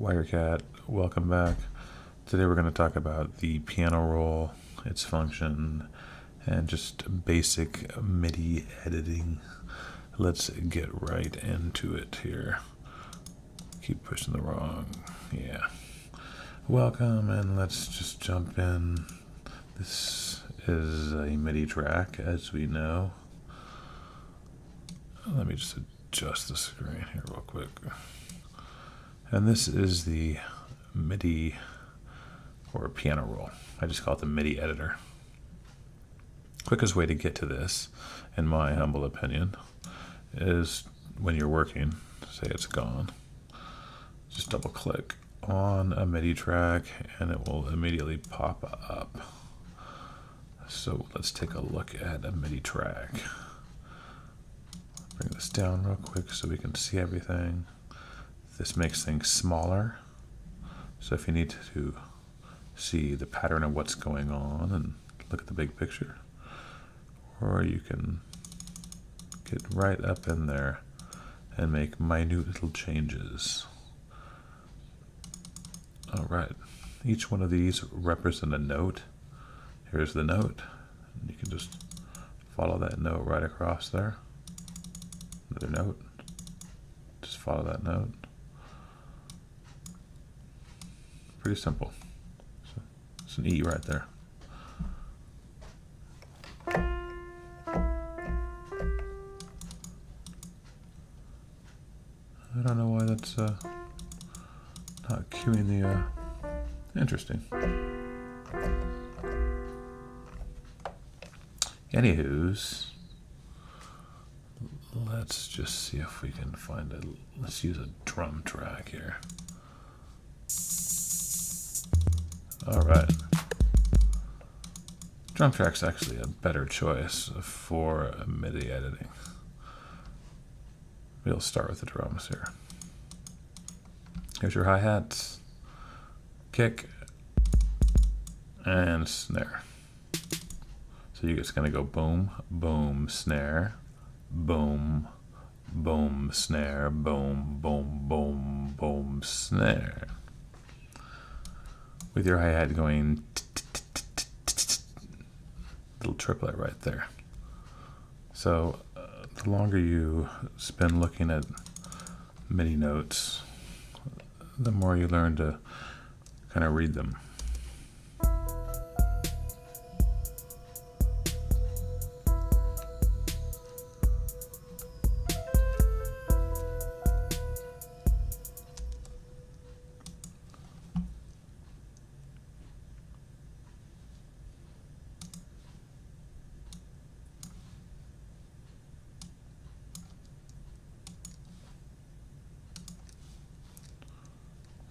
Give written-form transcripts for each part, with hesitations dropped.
Wirecat, welcome back. Today we're going to talk about the piano roll, its function, and just basic MIDI editing. Let's get right into it here. Keep pushing the wrong, yeah. Welcome, and let's just jump in. This is a MIDI track, as we know. Let me just adjust the screen here real quick. And this is the MIDI or piano roll. I just call it the MIDI editor. Quickest way to get to this, in my humble opinion, is when you're working, say it's gone, just double click on a MIDI track and it will immediately pop up. So let's take a look at a MIDI track. Bring this down real quick so we can see everything. This makes things smaller. So if you need to see the pattern of what's going on and look at the big picture, or you can get right up in there and make minute little changes. All right, each one of these represent a note. Here's the note. You can just follow that note right across there. Another note. Just follow that note. Pretty simple. So it's an E right there. I don't know why that's not cueing the interesting. Anywho's, let's just see if we can find a, let's use a drum track here. All right. Drum track's actually a better choice for MIDI editing. We'll start with the drums here. Here's your hi-hats, kick, and snare. So you're just going to go boom, boom, snare, boom, boom, snare, boom, boom, boom, boom, snare. With your hi-hat going little triplet right there. So the longer you spend looking at MIDI notes, the more you learn to kind of read them.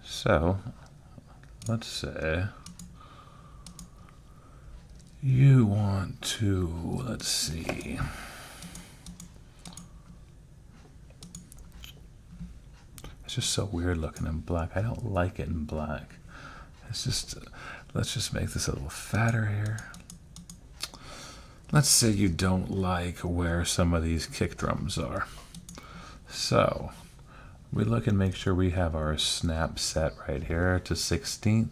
So, let's say you want to, let's see, it's just so weird looking in black. I don't like it in black. It's just, let's just make this a little fatter here. Let's say you don't like where some of these kick drums are. So, we look and make sure we have our snap set right here to 16th.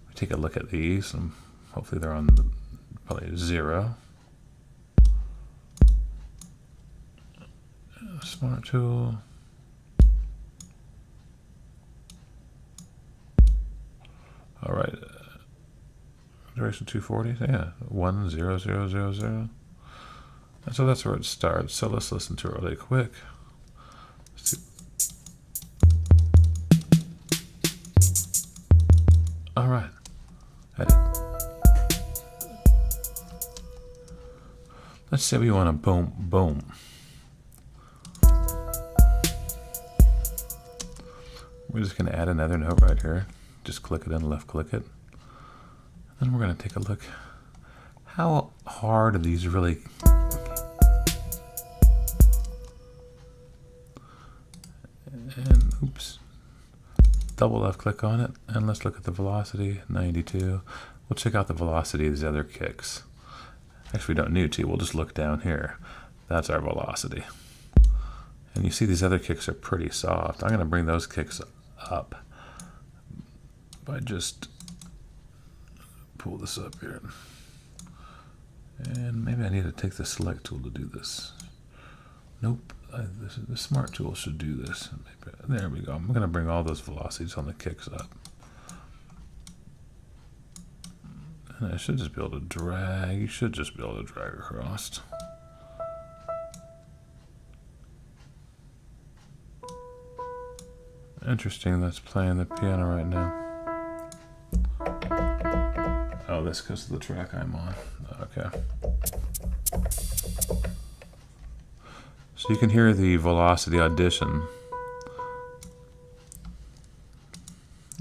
We take a look at these, and hopefully they're on the, probably 0. Smart tool. All right. Duration 240. Yeah, 1 0 0 0 0. And so that's where it starts. So let's listen to it really quick. All right, edit. Let's say we want to boom, boom. We're just going to add another note right here. Just click it and left click it. And then we're going to take a look. How hard are these really? And oops. Double left click on it, and let's look at the velocity, 92. We'll check out the velocity of these other kicks. Actually, we don't need to, we'll just look down here. That's our velocity. And you see these other kicks are pretty soft. I'm going to bring those kicks up if I just pull this up here, and maybe I need to take the select tool to do this. Nope, the smart tool should do this. Maybe, there we go. I'm going to bring all those velocities on the kicks up. And I should just be able to drag. You should just be able to drag across. Interesting, that's playing the piano right now. Oh, that's because of the track I'm on. Okay. So you can hear the velocity audition.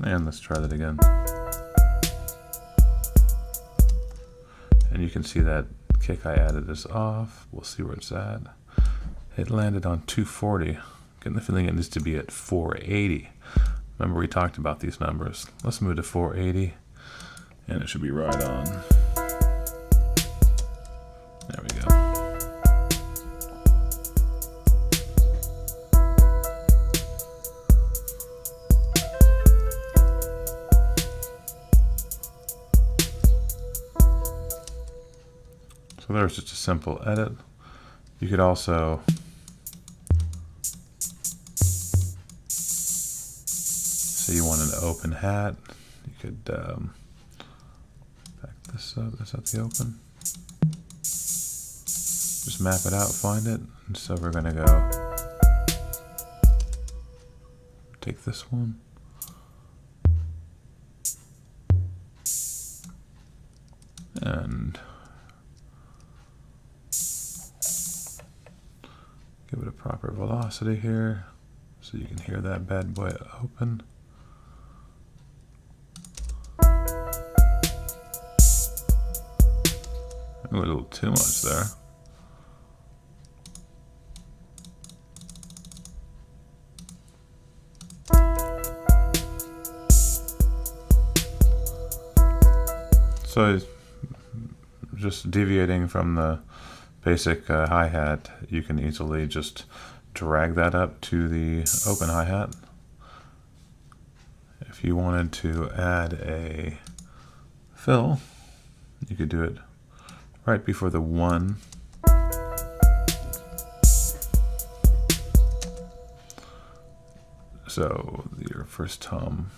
And let's try that again. And you can see that kick I added is off. We'll see where it's at. It landed on 240. Getting the feeling it needs to be at 480. Remember we talked about these numbers. Let's move to 480. And it should be right on. There we go. So there's just a simple edit. You could also say you want an open hat. You could back this up. That's at the open. Just map it out, find it. And so we're going to go take this one. And give it a proper velocity here so you can hear that bad boy open. A little too much there. So just deviating from the basic hi-hat, you can easily just drag that up to the open hi-hat. If you wanted to add a fill, you could do it right before the 1. So your first tom.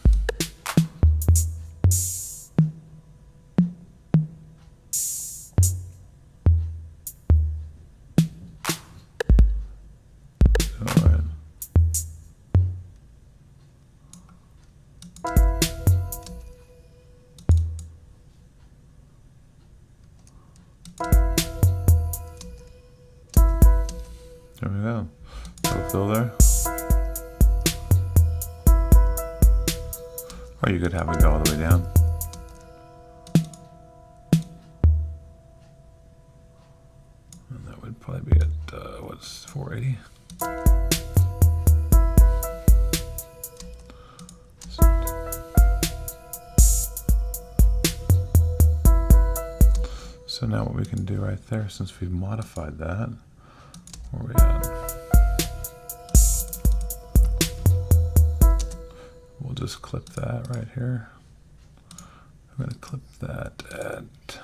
There we go. Little fill there. Or you could have it go all the way down. And that would probably be at, what's 480? So now what we can do right there, since we've modified that, where are we at? We'll just clip that right here. I'm going to clip that at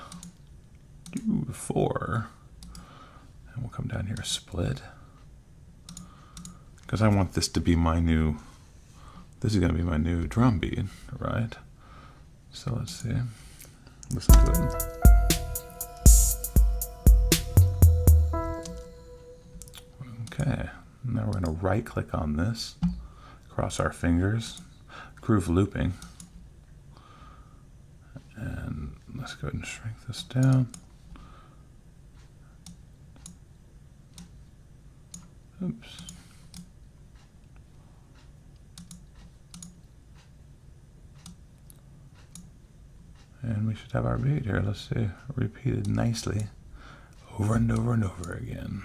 4. And we'll come down here, split. Because I want this to be my new, this is going to be my new drum beat, right? So let's see. Listen to it. Okay, now we're going to right click on this, cross our fingers, groove looping, and let's go ahead and shrink this down. Oops. And we should have our beat here. Let's see, repeated nicely over and over and over again.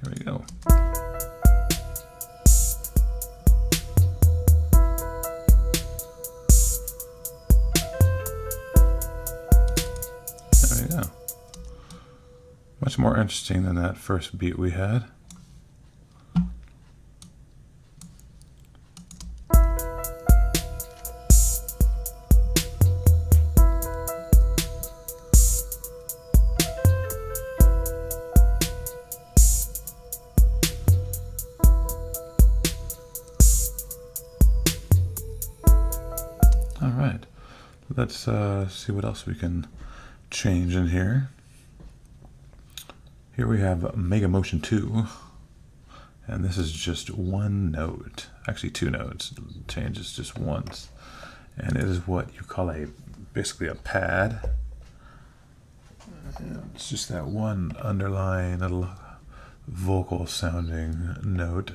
Here we go. There we go. Much more interesting than that first beat we had. All right, let's see what else we can change in here. Here we have Mega Motion 2, and this is just one note, actually two notes. It changes just once, and it is what you call basically a pad. And it's just that one underlying little vocal sounding note.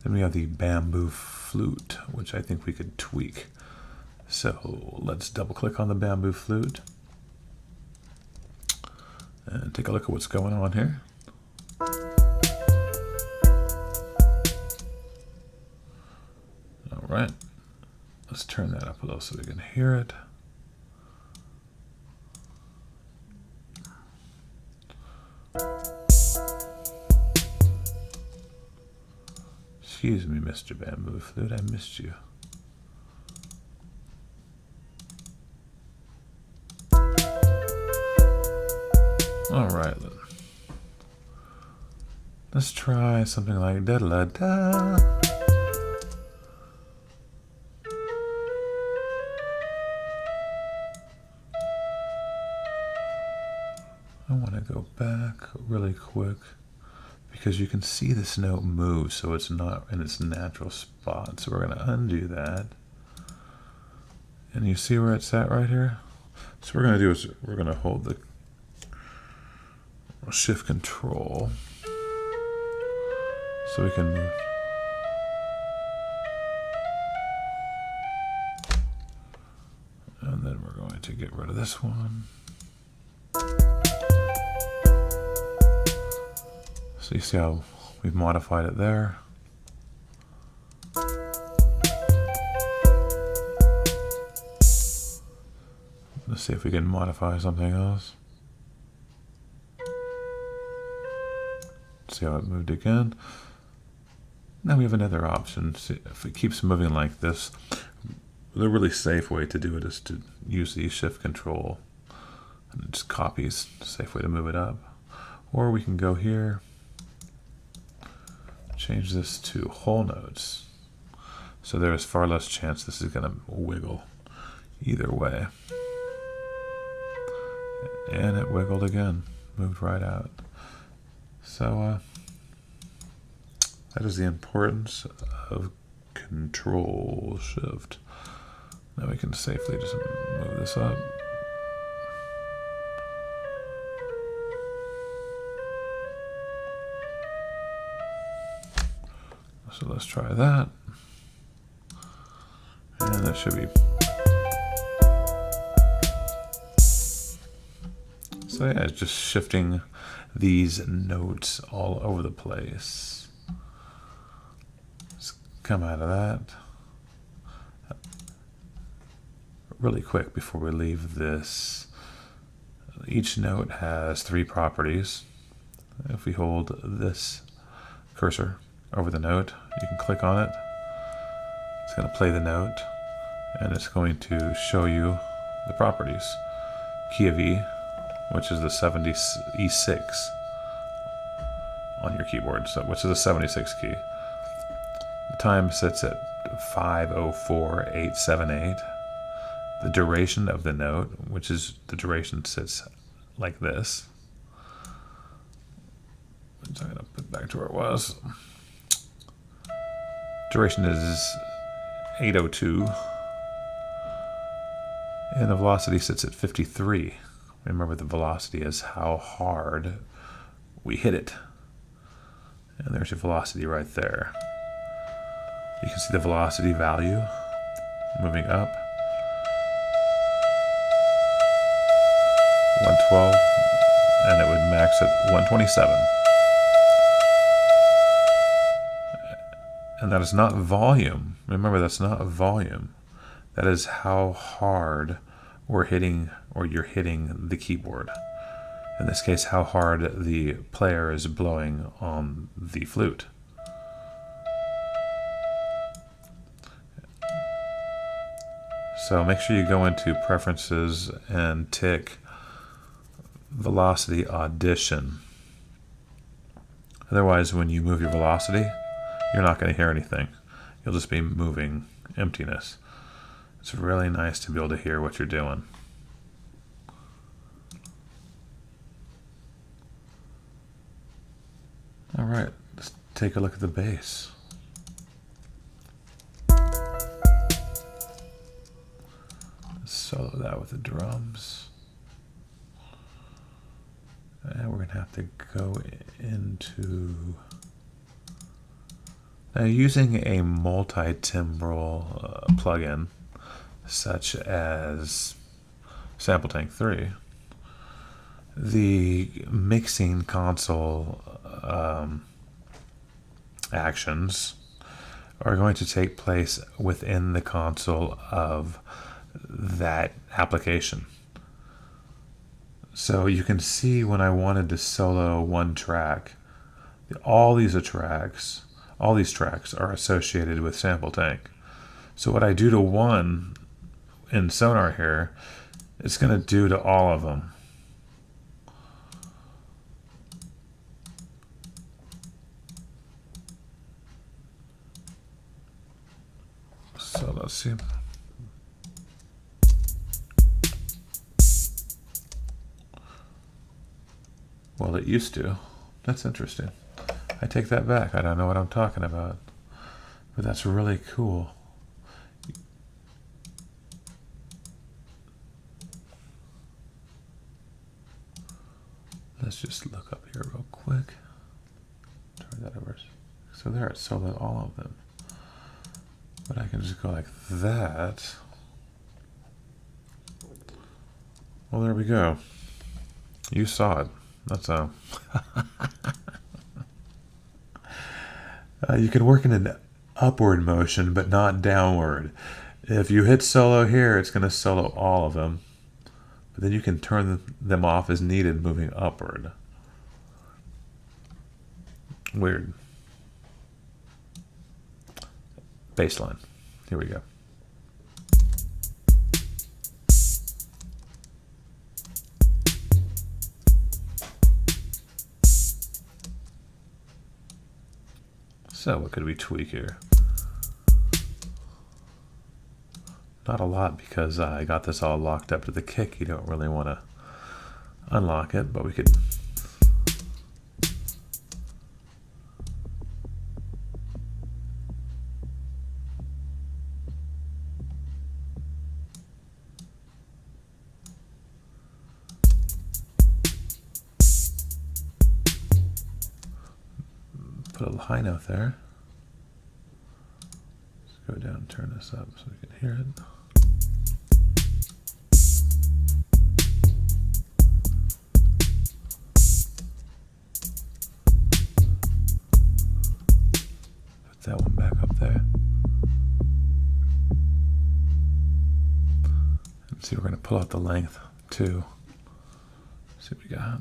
Then we have the bamboo flute, which I think we could tweak. So let's double click on the bamboo flute and take a look at what's going on here. All right, let's turn that up a little so we can hear it. Excuse me, Mr. Bamboo Flute, I missed you. All right, let's try something like da da da. I want to go back really quick because you can see this note move, so it's not in its natural spot. So we're going to undo that. And you see where it's at right here? So what we're going to do is we're going to hold the Shift Control so we can move. And then we're going to get rid of this one. So you see how we've modified it there. Let's see if we can modify something else. See how it moved again. Now we have another option. See, if it keeps moving like this, the really safe way to do it is to use the Shift Control and it just copies. Safe way to move it up. Or we can go here, change this to whole notes. So there's far less chance this is going to wiggle either way. And it wiggled again, moved right out. So that is the importance of Control Shift. Now we can safely just move this up. So let's try that. And that should be. So yeah, it's just shifting these notes all over the place. Let's come out of that really quick before we leave this. Each note has 3 properties. If we hold this cursor over the note, you can click on it. It's going to play the note and it's going to show you the properties. Key of E, which is the 70 E6 on your keyboard, so which is a 76 key. The time sits at 5:04.878. The duration of the note, which is the duration, sits like this. Which I'm going to put back to where it was. Duration is 8:02, and the velocity sits at 53. Remember, the velocity is how hard we hit it. And there's your velocity right there. You can see the velocity value moving up. 112, and it would max at 127. And that is not volume. Remember, that's not volume. That is how hard we're hitting, or you're hitting the keyboard. In this case, how hard the player is blowing on the flute. So make sure you go into Preferences and tick Velocity Audition. Otherwise, when you move your velocity, you're not going to hear anything. You'll just be moving emptiness. It's really nice to be able to hear what you're doing. All right, let's take a look at the bass. Let's solo that with the drums. And we're going to have to go into... Now, using a multi-timbral plugin, such as Sample Tank 3, the mixing console actions are going to take place within the console of that application. So you can see when I wanted to solo one track, all these tracks are associated with Sample Tank. So what I do to one in Sonar here, it's going to do to all of them. So let's see. Well, it used to. That's interesting. I take that back. I don't know what I'm talking about. But that's really cool. Let's just look up here real quick. Turn that over. So there, it soloed all of them. But I can just go like that. Well, there we go. You saw it. That's a... you can work in an upward motion, but not downward. If you hit solo here, it's going to solo all of them. But then you can turn them off as needed, moving upward. Weird. Bassline. Here we go. So what could we tweak here? Not a lot, because I got this all locked up to the kick. You don't really want to unlock it, but we could... put a little high note there. Let's go down and turn this up so we can hear it. Put that one back up there. And see, we're going to pull out the length too. See what we got.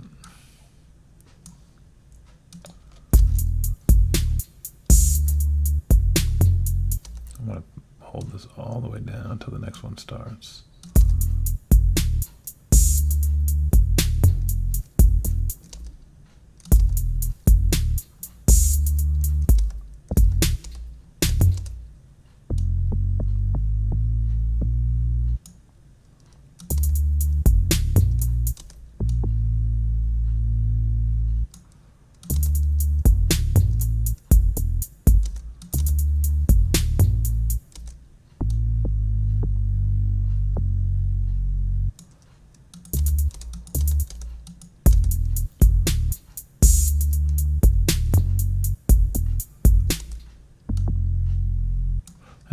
I want to hold this all the way down until the next one starts.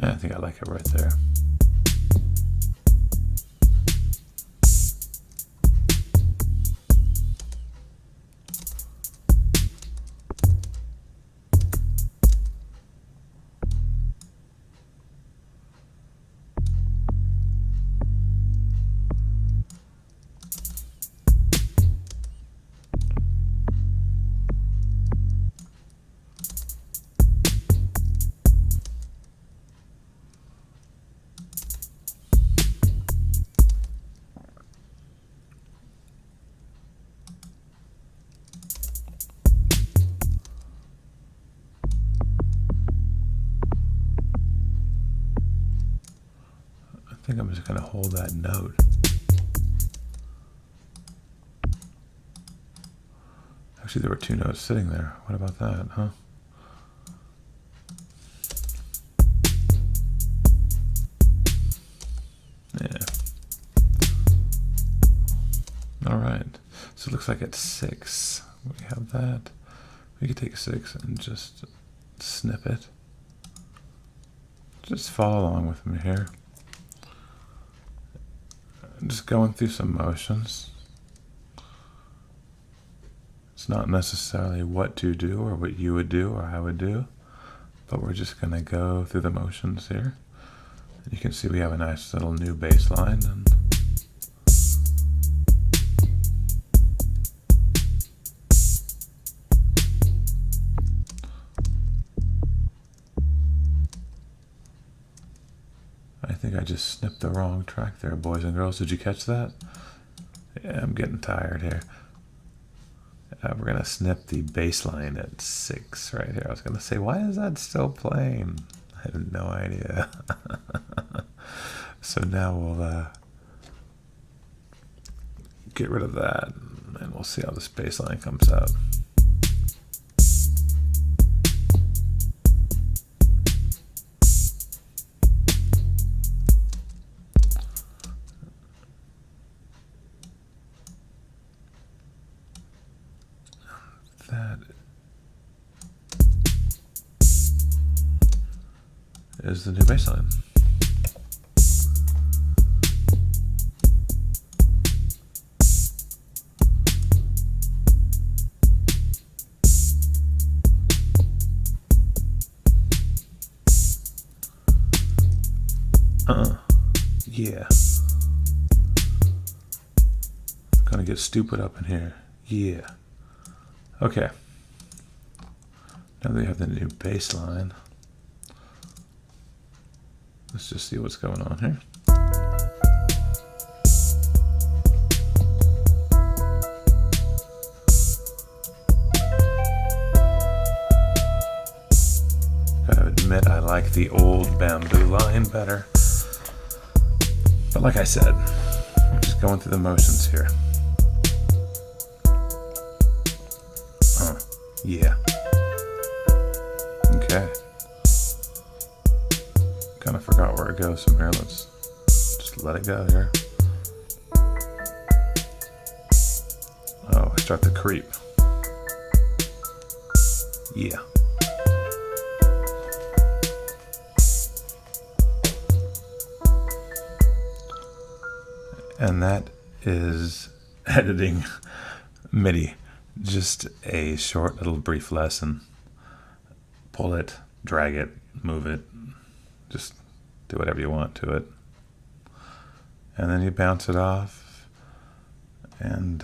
I think I like it right there. think I'm just going to hold that note. Actually, there were 2 notes sitting there. What about that, huh? Yeah. All right. So it looks like it's 6. We have that. We could take 6 and just snip it. Just follow along with me here. I'm just going through some motions. It's not necessarily what to do or what you would do or I would do, but we're just going to go through the motions here. And you can see we have a nice little new bass line. And I think I just snipped the wrong track there, boys and girls. Did you catch that? Yeah, I'm getting tired here. We're going to snip the bass line at 6 right here. I was going to say, why is that still playing? I have no idea. So now we'll get rid of that, and we'll see how this bass line comes out. That is the new bass line. Yeah. Gonna get stupid up in here. Yeah. Okay. Now that we have the new bass line, let's just see what's going on here. Gotta admit, I like the old bamboo line better. But like I said, I'm just going through the motions here. Yeah. Okay. Kind of forgot where it goes from here. Let's just let it go here. Oh, I start to creep. Yeah. And that is editing MIDI. Just a short little brief lesson. Pull it, drag it, move it, just do whatever you want to it. And then you bounce it off, and